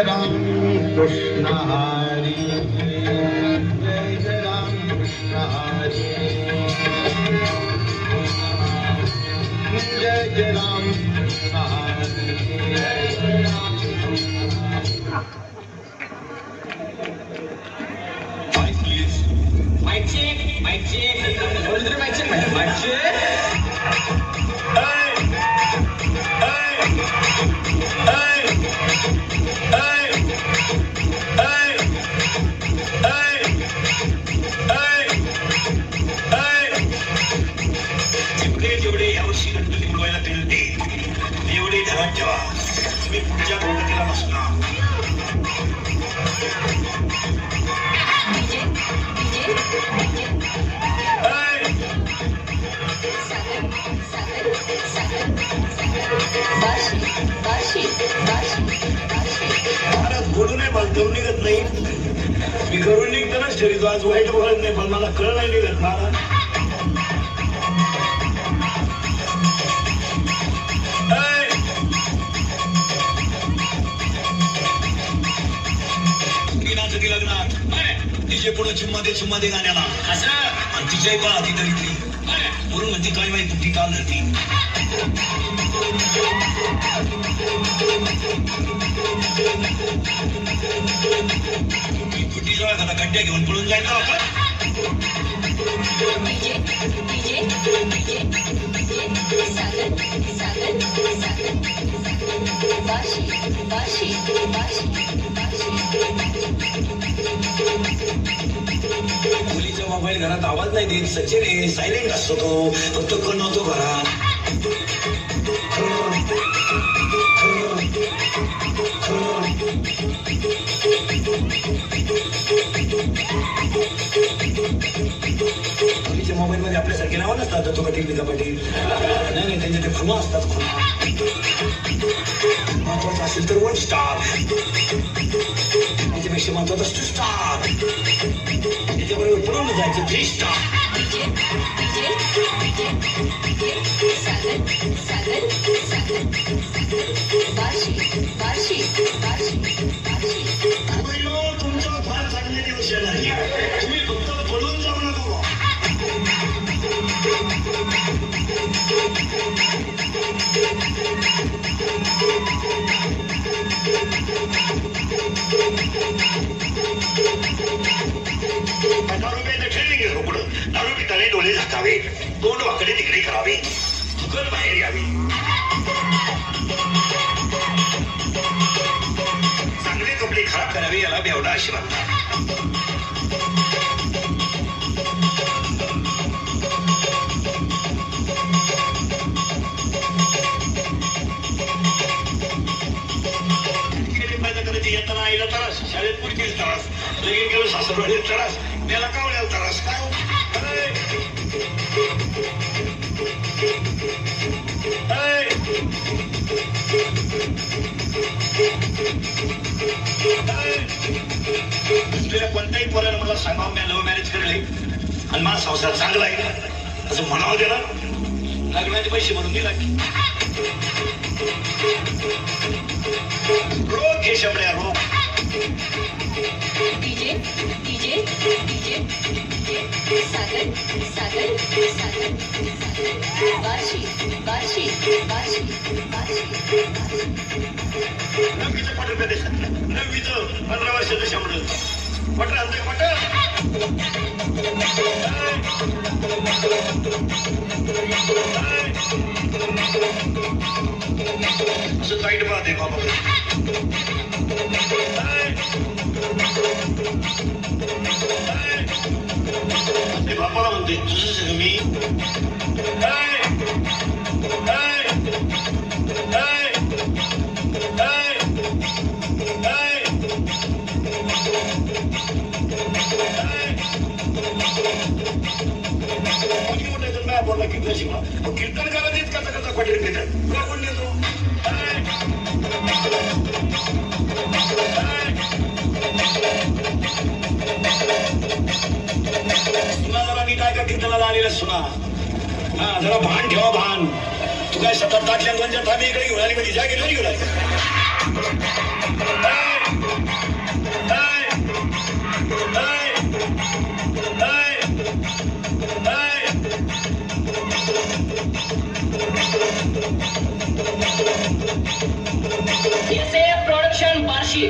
राम कृष्ण हरी, जय जय राम कृष्ण हरी, जय जय राम कृष्ण हरी, जय जय Ram Krishna Hari. Please mike check mike check mike check mike check. जेवढे यावर्षी गणपती उडवायला गेले तेवढे घरात ठेवा. तुम्ही पुढच्या गणपतीला बसणार. बोलू नाही मला करून निघत नाही. मी करून निघतानाच ठरवतो आज वाईट बोलत नाही पण मला कळ नाही निघत मला. लग्नात तिचे पुढे चुम्मा दे गाण्याला असं आणि तिच्याही पहा ती दरिद्री म्हणून म्हणती काय माहिती कुठे काल धरती. कुठे जवळ एखादा गड्ड्या घेऊन पळून जायचं आपण. मुलीचा मोबाईल घरात आवाज नाही देत सचिन आहे सायलेंट असतो तो फक्त कण होतो घरात. मुलीच्या मोबाईल मध्ये आपल्यासारखे नाव नसतात तो पाटील बिका पाटील नाही त्यांचे ते खुणा असतात. खुणा महत्वाचं असेल तर 1 स्टार त्याच्यापेक्षा महत्वाचं 2 स्टार त्याच्याबरोबर पळून जायचं 3 स्टार. तुमचा फार चांगले दिवस येणार आहे. तुम्ही फक्त पळून जाऊ नका. दारू प्यायचं खेळणे गेलो पुढं. दारू पिताने डोळे झाकावे, तोंड वाकडे तिकडे करावे, थुकत बाहेर यावी. चांगले कपडे खराब करावे याला बेवडा अशी म्हणतात. येताना आईला त्रास, शाळेत पुढतील त्रास, लगेच गेलो सासरवाडीत त्रास, त्याला कावल्याला त्रास. काय दुसऱ्या कोणत्याही पोराला मला सांगावं मी लव्ह मॅरेज करले आणि माझा संसार चांगला आहे असं म्हणावं दिला. लग्नाचे पैसे म्हणून दिला की रोग घे शंभऱ्या रोग. नववीचं पट रुपये देशात 15 वर्षाचं शंभर पट आणतंय पट. असं ताईट पाहते बाबा. ते बापाला म्हणते तुझं सगळं मी. बोलला कीर्तन शिकला कीर्तन करा देत कसा कसा पटेल देतात तुला कोण देतो. सुना जरा नीट आहे का कीर्तनाला आलेला सुना. हा जरा भान ठेवा भान. तू काय 7-8 लँग्वेजच्या थांबी इकडे घेऊन आली म्हणजे जा गेलो घेऊन आली. S A production Barshi